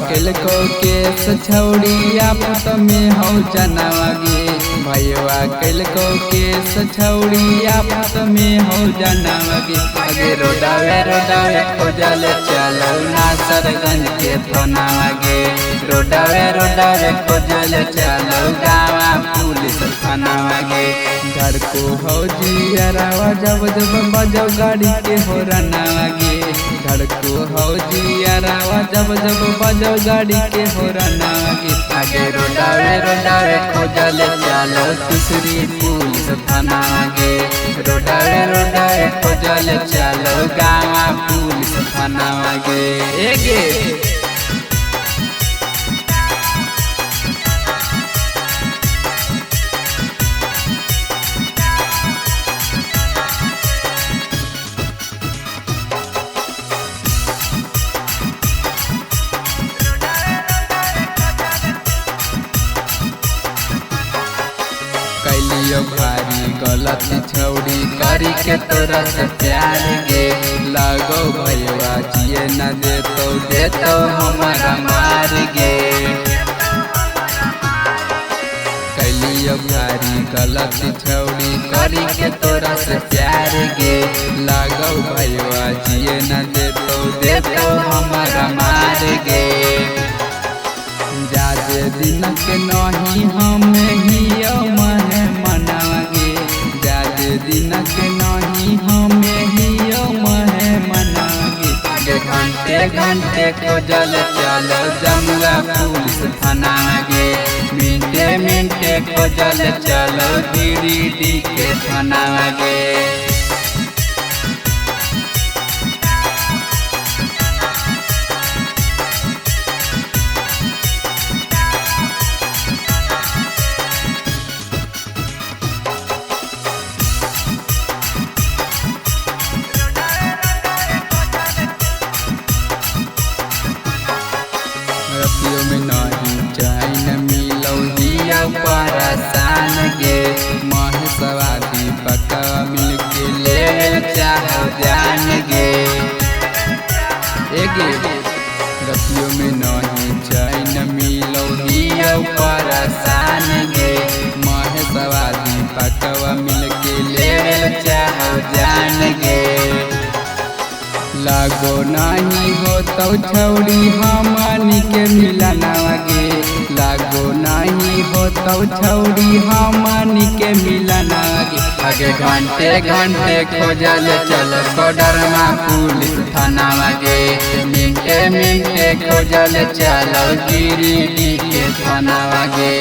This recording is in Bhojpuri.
किल को केस छौड़ी आपत में हो जनवागे भैया किल को केस छौड़ी आपत में हो जनवागे आगे रोडावे खोजल चलो नासरगंज के थानावागे रोडावे खोजल चलो गावा पुलिस थानावागे घर को हो जियरावा जब बजो गाड़ी के हो रनावागे घर को हो जियरावा जब बजो गाड़ी के हो रनावागे आगे रोडावे खोजल चलो तीसरी पुलिस थानावागे रोडावे खोजल चलो गावा पुलिस थानावागे एगे कैलियो भारी गलती छौड़ी करी के तोरा से प्यार गे लगो भैया जिए न देतो हमारा मार गे कैलियो भारी गलती छौड़ी करी के तोरा से प्यार गे लगो भैया जिए न देतो हमारा मार गे जादे दिन के नहीं हमें हियो मने मनागे जादे दिन के नहीं हमें हियो मने मनागे आगे घंटे खोजल चलो जमुआ पुलिस थानागे मिनटे खोजल चलो गिरिडीह के थानागे रतियों में नहीं चैन मिलो हिया परेशान गे महेशवा दीपक मिल के ले चाहो जान गे एगे रतियों में नहीं चैन मिलो हिया परेशान गे महेशवा दीपक मिल के ले चाहो जान गे लागो नहीं हो तो छौड़ी हमनी के मिलनागे लागो नहीं हो तो छौड़ी हमनी के मिलनागे आगे घंटे खोजल चल कोडरमा पुलिस थानावागे मिनटे खोजल चलो गिरिडीह के थानावागे।